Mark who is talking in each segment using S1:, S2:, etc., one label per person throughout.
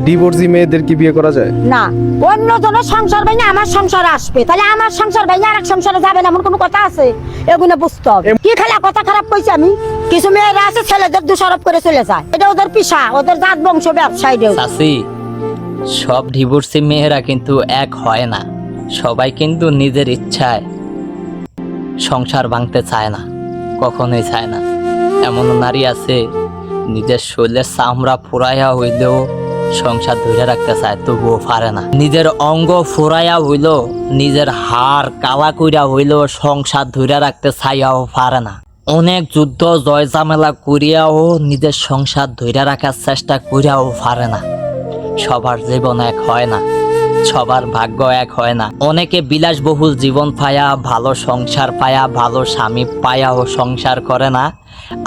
S1: Divorcee মেয়েদের কি বিয়ে করা যায়?
S2: না, অন্য জনের সংসার ভেঙে আমার সংসারে আসবে, তাহলে আমার সংসার ভেঙে আরেক সংসারে যাবে না, এমন কোনো কথা আছে? এগুলো বুঝতে হবে। কি খেলা কথা খারাপ কইছি আমি? কিছু মেয়েরা আছে ছেলেদের দোষারোপ করে চলে যায়, এটা ওদের পেশা, ওদের জাত বংশ ব্যবসায়।
S3: চাচি, সব ডিভোর্সি মেয়েরা কিন্তু এক হয় না। সবাই কিন্তু নিজের ইচ্ছায় সংসার ভাঙতে চায় না, কখনোই চায় না। এমন নারী আছে নিজের শরীরের চামড়া ফুরাইয়া হইলেও সংসার ধরে রাখতে চায়, তবুও পারে না। নিজের অঙ্গ ফুরাইয়া হইল, নিজের হাড় কালা কইরা হইলেও সংসার ধরে রাখতে চাইয়াও পারে না। অনেক যুদ্ধ জয় ঝামেলা করিয়াও নিজের সংসার ধরে রাখার চেষ্টা করিয়াও পারে না। সবার জীবন এক হয় না, সবার ভাগ্য এক হয় না। অনেকে বিলাসবহুল জীবন পায়া, ভালো সংসার পায়া, ভালো স্বামী পায়াও সংসার করে না।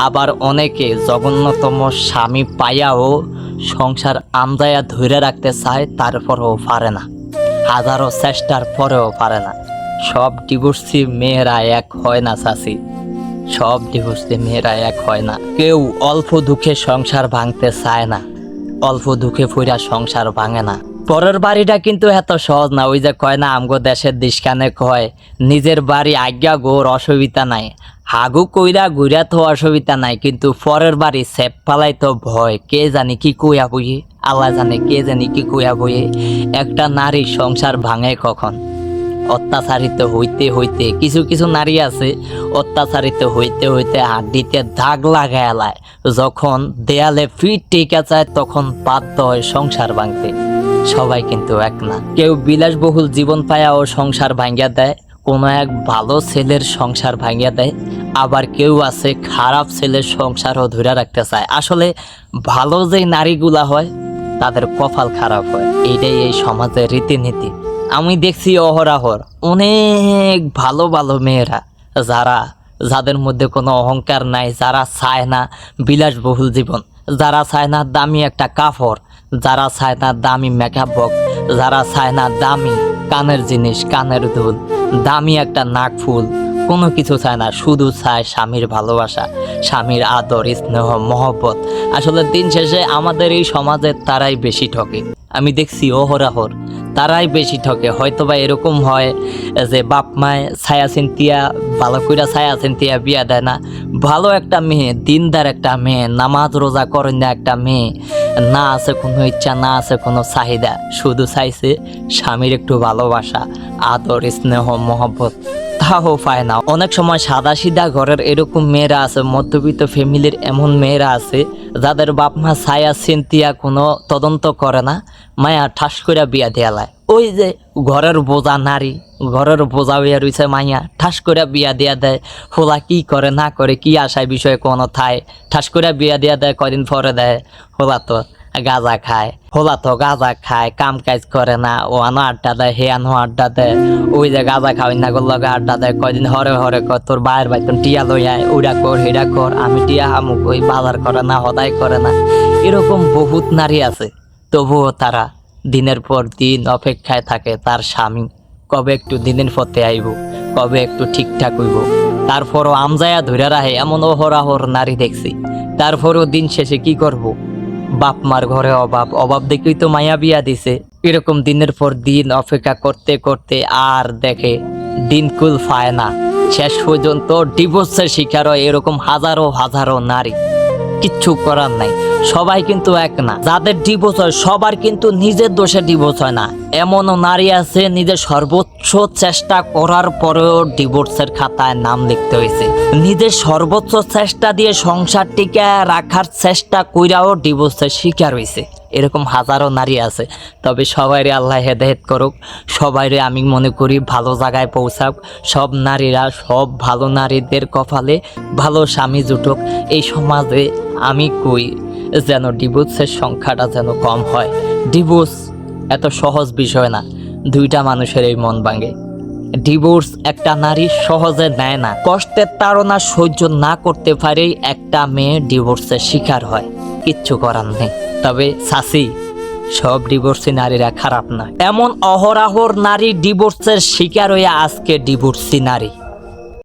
S3: আবার অনেকে জঘন্যতম স্বামী পায়াও সংসার আমদায়া ধরে রাখতে চায়, তারপরেও পারে না। হাজারো চেষ্টার পরেও পারে না। সব ডিভোর্সি মেয়েরা এক হয় না চাচি, সব ডিভোর্সি মেয়েরা এক হয় না। কেউ অল্প দুঃখে সংসার ভাঙতে চায় না, অল্প দুঃখে পইরা সংসার ভাঙে না। পরের বাড়িটা কিন্তু এত সহজ না। ওই যে কয় না, আমগো দেশের দিশকানে কয়, নিজের বাড়ি আজ্ঞা গোর অসুবিধা নাই, হাগু কইরা ঘুরা তো অসুবিধা নাই, কিন্তু পরের বাড়ি সেপ পালাই তো ভয়। কে জানি কি কইয়া বইয়ে, আল্লাহ জানে কে জানি কি কইয়া বইয়ে। একটা নারী সংসার ভাঙে কখন? অত্যাচারিত হইতে হইতে। কিছু কিছু নারী আছে অত্যাচারিত হইতে হইতে হাড্ডিতে দাগ লাগায়, যখন দেয়ালে ফিট টেকা যায় তখন বাধ্য হয় সংসার ভাঙতে। সবাই কিন্তু এক না। কেউ বিলাসবহুল জীবন পায়া ও সংসার ভাঙিয়া দেয়, কোনো এক ভালো ছেলের সংসার ভাঙিয়া দেয়। আবার কেউ আছে খারাপ ছেলের সংসারও ধরে রাখতে চায়। আসলে ভালো যে নারীগুলা হয় তাদের কপাল খারাপ হয়, এইটাই এই সমাজের রীতিনীতি। আমি দেখছি অহরাহর অনেক ভালো ভালো মেয়েরা, যাদের মধ্যে কোনো অহংকার নাই, যারা চায় না বিলাসবহুল জীবন, যারা চায় না দামি একটা কাপড়, যারা চায় না দামি মেকআপ বক্স, যারা চায় না দামি কানের জিনিস, কানের দুল, দামি একটা নাক ফুল, কোনো কিছু চায় না, শুধু চায় স্বামীর ভালোবাসা, স্বামীর আদর, স্নেহ, মহব্বত। আসলে দিন শেষে আমাদের এই সমাজে তারাই বেশি ঠকে। আমি দেখছি অহরাহর তারাই বেশি ঠকে। হয়তোবা এরকম হয় যে বাপ মায় ছায়া চিন্তিয়া ভালো কইরা ছায়া চিন্তিয়া বিয়া দেয় না। ভালো একটা মেয়ে, দিনদার একটা মেয়ে, নামাজ রোজা করেন না একটা মেয়ে, না আছে কোনো ইচ্ছা, না আছে কোনো চাহিদা, শুধু চাইছে স্বামীর একটু ভালোবাসা, আদর, স্নেহ, মহব্বত, তাও পায় না। অনেক সময় সাদা সিধা ঘরের এরকম মেয়েরা আছে, মধ্যবিত্ত ফ্যামিলির এমন মেয়েরা আছে যাদের বাপ মা ছায়া চিন্তিয়া কোনো তদন্ত করে না, মায়া ঠাস করে বিয়া দেয়ালায়। ওই যে ঘরের বোঝা নারী, ঘরের বোঝা হইয়া রয়েছে মাইয়া, ঠাস করে বিয়া দিয়া দেয়। হোলা কি করে না করে, কি আশায় বিষয়ে কোনো থায়, ঠাস করে বিয়া দিয়া দেয়। কয়দিন পরে দেয় হোলা তো গাঁজা খায়, হোলা তো গাঁজা খায়, কাম কাজ করে না, ও আনো আড্ডা দেয়, হে আনো আড্ডা দেয়। ওই যে গাঁজা খাওয়াই না করল আড্ডা দেয়। কয়দিন হরে হরে কর তোর বাইরের বাইতন টিয়া লই আয়, ওইটা কর হেডা কর, আমি টিয়া হামুক, ওই বাজার করে না, হদাই করে না। এরকম বহুত নারী আছে, তবুও তারা দিনের পর দিন অপেক্ষায় থাকে তার স্বামী কবে একটু দিনের পথে আইব, কবে একটু ঠিকঠাক হইব। তারপরও আমজায়া ধরে রাখে, এমন অহরাহর নারী দেখছি। তারপরও দিন শেষে কি করব? বাপ মার ঘরে অভাব, অভাব দেখেই তো মায়া বিয়া দিছে। এরকম দিনের পর দিন অপেক্ষা করতে করতে আর দেখে দিন কুল পায় না, শেষ পর্যন্ত ডিভোর্সের শিকার হয় এরকম হাজারো হাজারো নারী। কিচ্ছু করার নাই, সবাই কিন্তু এক না। যাদের ডিভোর্স হয় সবার কিন্তু নিজের দোষে ডিভোর্স হয় না। এমনও নারী আছে নিজের সর্বোচ্চ চেষ্টা করার পরেও ডিভোর্সের খাতায় নাম লিখতে হয়েছে। নিজের সর্বোচ্চ চেষ্টা দিয়ে সংসারটিকে রাখার চেষ্টা কইরাও ডিভোর্সের শিকার হয়েছে। এরকম হাজারো নারী আছে। তবে সবাইরে আল্লাহ হেদায়েত করুক, সবাইরে আমি মনে করি ভালো জায়গায় পৌঁছাক। সব নারীরা, সব ভালো নারীদের কপালে ভালো স্বামী জুটুক। এই সমাজে আমি কই যেন ডিভোর্সের সংখ্যাটা যেন কম হয়। ডিভোর্স এত সহজ বিষয় না, দুইটা মানুষের এই মন ভাঙে। ডিভোর্স একটা নারী সহজে নেয় না, কষ্টের তাড়না সহ্য না করতে পারেই একটা মেয়ে ডিভোর্সের শিকার হয়। কিচ্ছু করার নেই। তবে চাচি, সব ডিভোর্সি নারীরা খারাপ না। এমন অহরাহর নারী ডিভোর্সের শিকার হয়ে আজকে ডিভোর্সি নারী।